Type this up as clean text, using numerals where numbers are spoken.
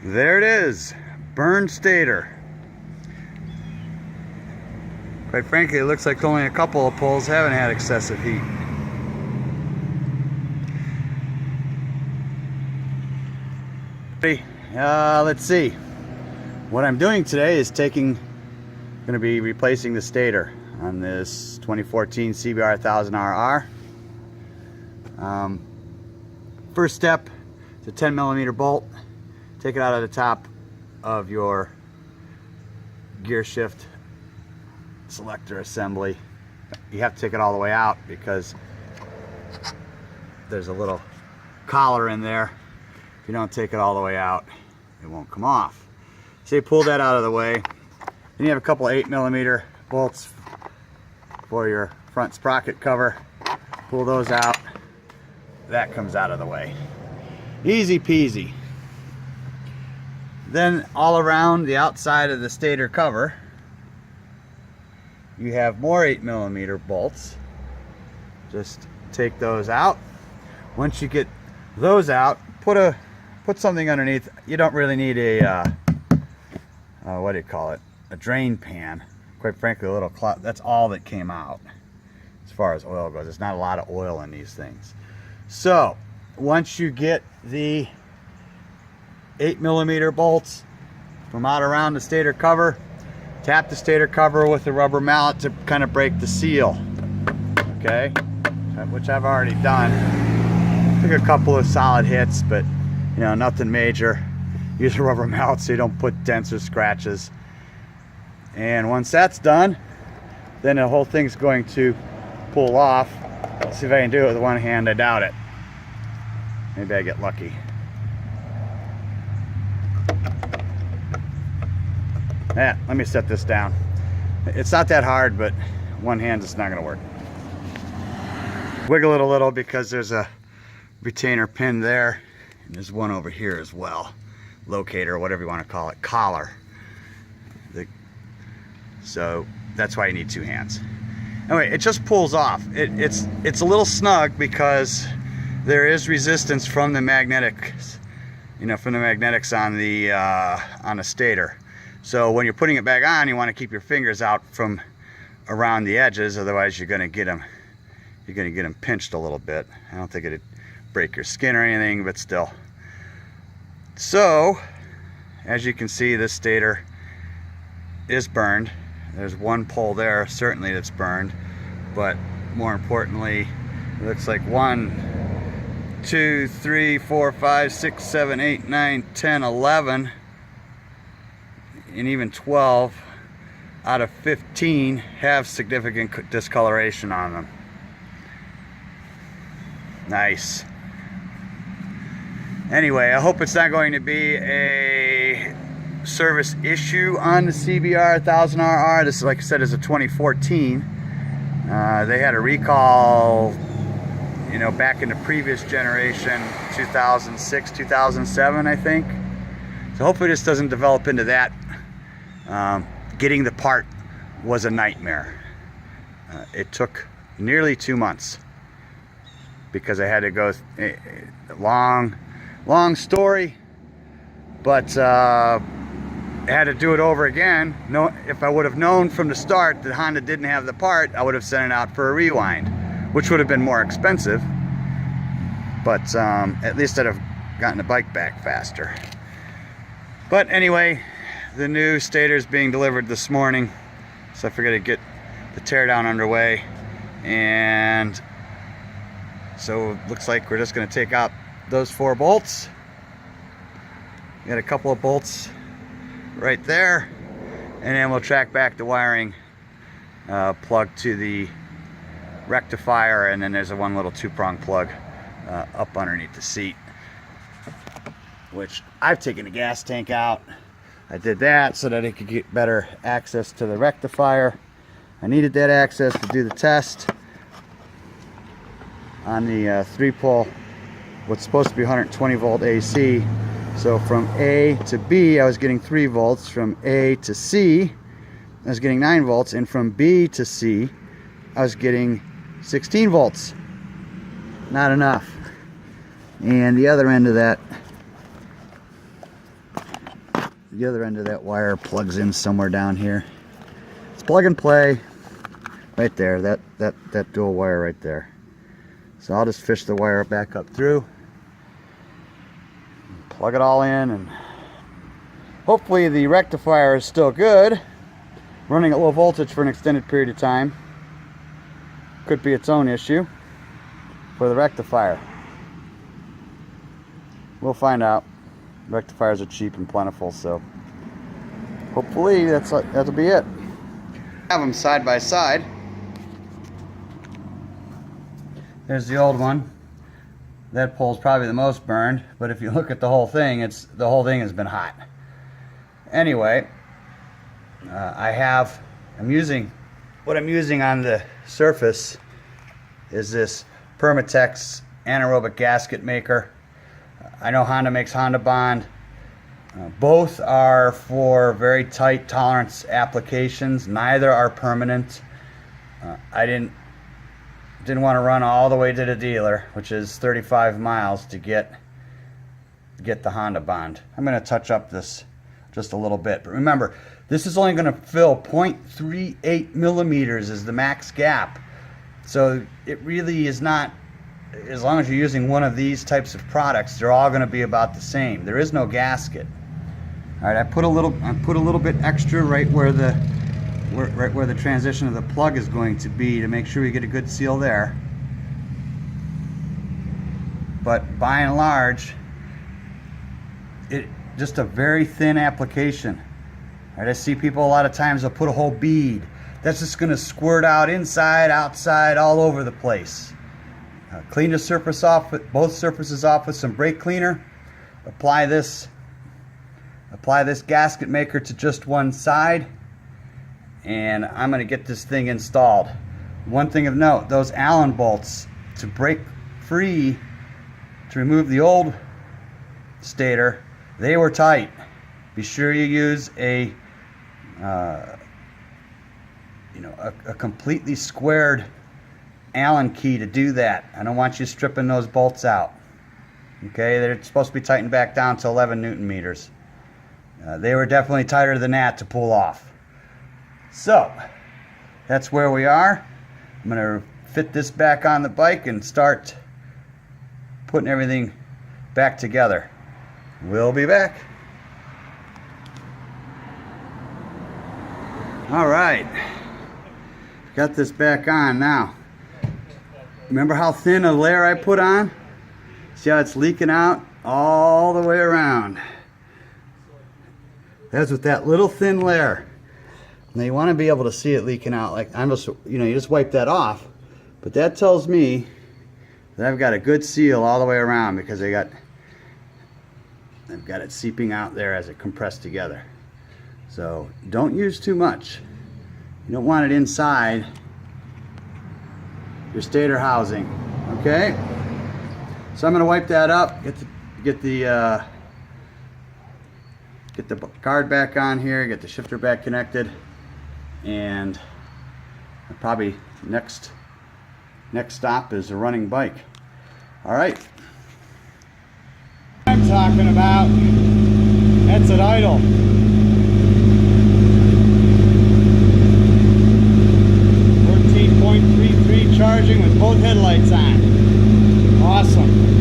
There it is, burned stator. Quite frankly, it looks like only a couple of poles haven't had excessive heat. Let's see. What I'm doing today is going to be replacing the stator on this 2014 CBR 1000RR. First step is a 10mm bolt. Take it out of the top of your gear shift selector assembly. You have to take it all the way out because there's a little collar in there. If you don't take it all the way out, it won't come off. So you pull that out of the way. Then you have a couple 8mm bolts for your front sprocket cover. Pull those out. That comes out of the way. Easy peasy. Then all around the outside of the stator cover, you have more 8mm bolts. Just take those out. Once you get those out, put something underneath. You don't really need a what do you call it? A drain pan. Quite frankly, a little cloth. That's all that came out as far as oil goes. There's not a lot of oil in these things. So once you get the 8mm bolts from out around the stator cover, tap the stator cover with the rubber mallet to kind of break the seal. Okay, which I've already done. Took a couple of solid hits, but you know, nothing major. Use a rubber mallet so you don't put dents or scratches. And once that's done, then the whole thing's going to pull off. Let's see if I can do it with one hand. I doubt it. Maybe I get lucky. Yeah, let me set this down. It's not that hard, but one hand is not going to work. Wiggle it a little because there's a retainer pin there, and there's one over here as well. Locator, whatever you want to call it, collar. So that's why you need two hands. Anyway, it just pulls off. It's a little snug because there is resistance from the magnetics, from the magnetics on the stator. So when you're putting it back on, you want to keep your fingers out from around the edges, otherwise you're going to get them pinched a little bit. I don't think it'd break your skin or anything, but still. So as you can see, this stator is burned. There's one pole there certainly that's burned, but more importantly, it looks like 1, 2, 3, 4, 5, 6, 7, 8, 9, 10, 11, and even 12 out of 15 have significant discoloration on them. Nice. Anyway, I hope it's not going to be a service issue on the CBR 1000RR. This, like I said, is a 2014. They had a recall, back in the previous generation, 2006, 2007, I think. So hopefully this doesn't develop into that. Getting the part was a nightmare. It took nearly 2 months because I had to go long story, but I had to do it over again. If I would have known from the start that Honda didn't have the part, I would have sent it out for a rewind, which would have been more expensive, but at least I'd have gotten the bike back faster. But anyway, the new stator is being delivered this morning, so I figured to get the teardown underway. And so it looks like we're just going to take out those 4 bolts. Got a couple of bolts right there, and then we'll track back the wiring plug to the rectifier, and then there's a one little 2-prong plug up underneath the seat, which I've taken the gas tank out. I did that so that I could get better access to the rectifier. I needed that access to do the test on the 3-pole, what's supposed to be 120 volt AC. So from A to B, I was getting 3 volts. From A to C, I was getting 9 volts. And from B to C, I was getting 16 volts. Not enough. And the other end of that the other end of that wire plugs in somewhere down here. It's plug and play right there, that dual wire right there. So I'll just fish the wire back up through, plug it all in, and hopefully the rectifier is still good. Running at low voltage for an extended period of time could be its own issue for the rectifier. We'll find out. Rectifiers are cheap and plentiful, so hopefully that'll be it. Have them side by side. There's the old one. That pole's probably the most burned, but if you look at the whole thing, the whole thing has been hot. Anyway, I'm using on the surface is this Permatex anaerobic gasket maker. I know Honda makes Honda Bond. Both are for very tight tolerance applications. Neither are permanent. I didn't want to run all the way to the dealer, which is 35 miles, to get the Honda Bond. I'm going to touch up this just a little bit, but remember, this is only going to fill 0.38 millimeters is the max gap. So it really is not, as long as you're using one of these types of products, they're all going to be about the same. There is no gasket. All right, I put a little bit extra right where the transition of the plug is going to be, to make sure we get a good seal there. But by and large, it just a very thin application. All right, I see people a lot of times they'll put a whole bead. That's just going to squirt out inside, outside, all over the place. Clean the surface off with both surfaces off with some brake cleaner. Apply this gasket maker to just one side, and I'm going to get this thing installed. One thing of note, those Allen bolts, to break free, to remove the old stator, they were tight. Be sure you use a completely squared Allen key to do that. I don't want you stripping those bolts out. Okay, they're supposed to be tightened back down to 11 Newton meters. They were definitely tighter than that to pull off. So that's where we are. I'm going to fit this back on the bike and start putting everything back together. We'll be back. All right, got this back on now. Remember how thin a layer I put on? See how it's leaking out all the way around? That's with that little thin layer. Now you want to be able to see it leaking out. Like I'm just, you just wipe that off. But that tells me that I've got a good seal all the way around, because I've got it seeping out there as it compressed together. So don't use too much. You don't want it inside your stator housing. Okay? So I'm going to wipe that up, get the guard back on here, get the shifter back connected, and probably next stop is a running bike. All right. I'm talking about, that's at idle. 14.33 charging with both headlights on. Awesome.